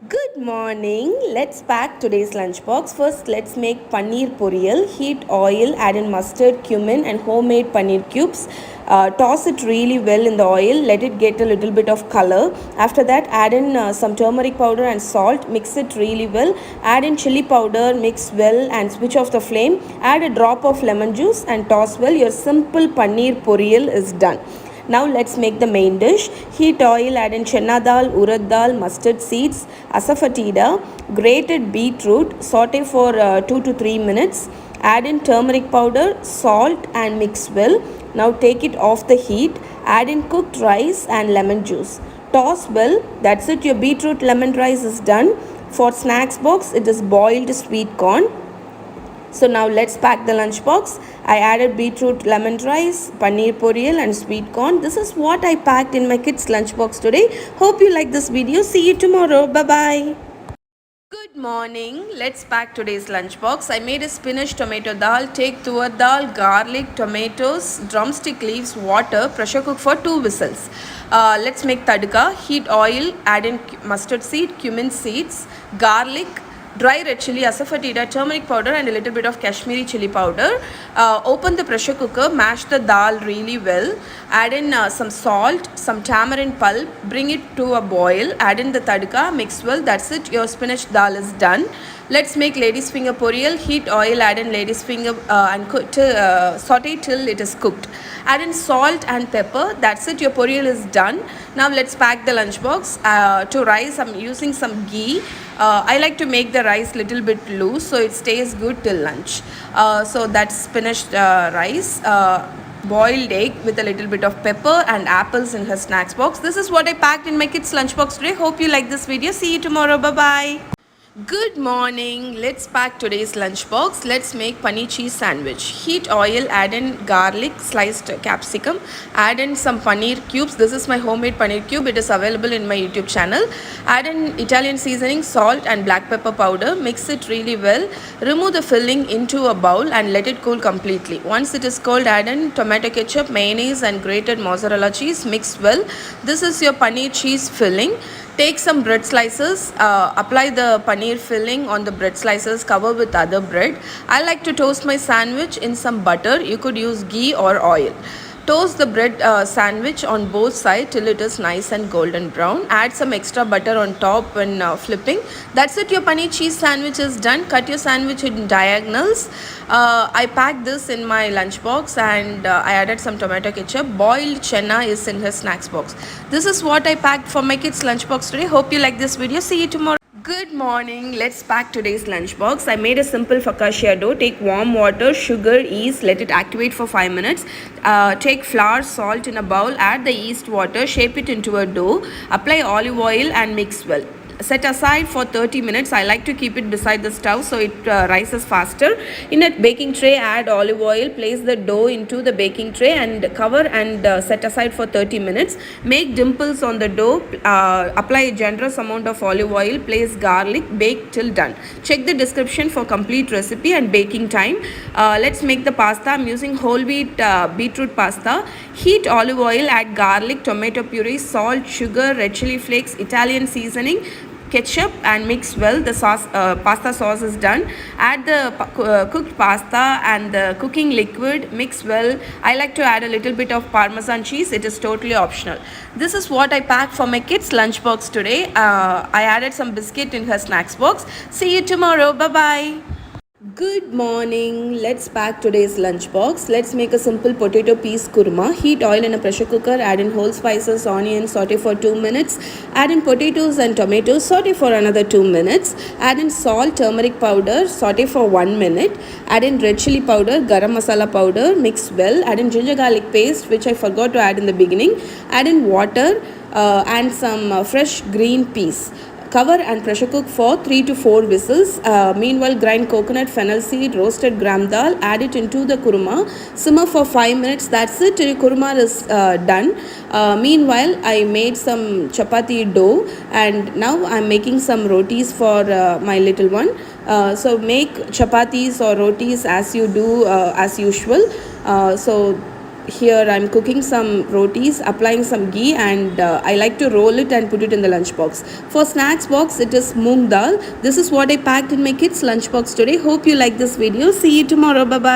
Good morning. Let's pack today's lunchbox. First, let's make paneer poriyal. Heat oil, add in mustard, cumin, and homemade paneer cubes. Toss it really well in the oil. Let it get a little bit of color. After that, add in some turmeric powder and salt. Mix it really well. Add in chili powder. Mix well and switch off the flame. Add a drop of lemon juice and toss well. Your simple paneer poriyal is done. Now let's make the main dish. Heat oil, add in chana dal, urad dal, mustard seeds, asafoetida, grated beetroot, saute for 2 to 3 minutes. Add in turmeric powder, salt and mix well. Now take it off the heat. Add in cooked rice and lemon juice. Toss well. That's it. Your beetroot lemon rice is done. For snacks box, it is boiled sweet corn. So now let's pack the lunchbox. I added beetroot lemon rice, paneer poriyal and sweet corn. This is what I packed in my kids lunchbox today. Hope you like this video. See you tomorrow. Bye bye. Good morning. Let's pack today's lunchbox. I made a spinach tomato dal. Take tur dal, garlic, tomatoes, drumstick leaves, water. Pressure cook for 2 whistles. Let's make tadka. Heat oil. Add in mustard seed, cumin seeds, garlic, dry red chili, asafoetida, turmeric powder and a little bit of Kashmiri chili powder. Open the pressure cooker, mash the dal really well. Add in some salt, some tamarind pulp, bring it to a boil. Add in the tadka, mix well. That's it. Your spinach dal is done. Let's make lady's finger poriyal. Heat oil, add in lady's finger and saute till it is cooked. Add in salt and pepper. That's it. Your poriyal is done. Now let's pack the lunchbox. To rice, I'm using some ghee. I like to make the rice little bit loose so it stays good till lunch. So that's spinach rice. Boiled egg with a little bit of pepper and apples in her snacks box. This is what I packed in my kids lunchbox today. Hope you like this video. See you tomorrow. Bye bye. Good morning. Let's pack today's lunchbox. Let's make paneer cheese sandwich. Heat oil, add in garlic, sliced capsicum, add in some paneer cubes. This is my homemade paneer cube. It is available in my YouTube channel. Add in Italian seasoning, salt and black pepper powder. Mix it really well. Remove the filling into a bowl and let it cool completely. Once it is cold, add in tomato ketchup, mayonnaise and grated mozzarella cheese. Mix well. This is your paneer cheese filling. Take some bread slices, apply the paneer filling on the bread slices, cover with other bread. I like to toast my sandwich in some butter. You could use ghee or oil. Toast the bread sandwich on both sides till it is nice and golden brown. Add some extra butter on top when flipping. That's it. Your paneer cheese sandwich is done. Cut your sandwich in diagonals. I packed this in my lunchbox and I added some tomato ketchup. Boiled chana is in her snacks box. This is what I packed for my kids lunchbox today. Hope you like this video. See you tomorrow. Good morning. Let's pack today's lunchbox. I made a simple focaccia dough. Take warm water, sugar, yeast, let it activate for 5 minutes. Take flour, salt in a bowl, add the yeast water, shape it into a dough, apply olive oil and mix well. Set aside for 30 minutes. I like to keep it beside the stove so it rises faster. In a baking tray, add olive oil, place the dough into the baking tray and cover and set aside for 30 minutes. Make dimples on the dough, apply a generous amount of olive oil, place garlic, bake till done. Check the description for complete recipe and baking time. Let's make the pasta. I'm using whole wheat beetroot pasta. Heat olive oil, add garlic, tomato puree, salt, sugar, red chili flakes, Italian seasoning, ketchup and mix well. The sauce, pasta sauce is done. Add the cooked pasta and the cooking liquid. Mix well. I like to add a little bit of Parmesan cheese. It is totally optional. This is what I packed for my kids lunchbox today. I added some biscuit in her snacks box. See you tomorrow. Bye bye. Good morning. Let's pack today's lunchbox. Let's make a simple potato peas kurma. Heat oil in a pressure cooker. Add in whole spices, onions, saute for 2 minutes. Add in potatoes and tomatoes, saute for another 2 minutes. Add in salt, turmeric powder, saute for 1 minute. Add in red chili powder, garam masala powder, mix well. Add in ginger garlic paste, which I forgot to add in the beginning. Add in water and some fresh green peas. Cover and pressure cook for 3 to 4 whistles. Meanwhile, grind coconut, fennel seed, roasted gram dal, add it into the kurma. Simmer for 5 minutes. That's it. Your kurma is done. Meanwhile, I made some chapati dough and now I'm making some rotis for my little one. So make chapatis or rotis as you do as usual. So here I'm cooking some rotis, applying some ghee, and I like to roll it and put it in the lunch box. For snacks box, it is moong dal. This is what I packed in my kids lunch box today. Hope you like this video. See you tomorrow. Bye bye.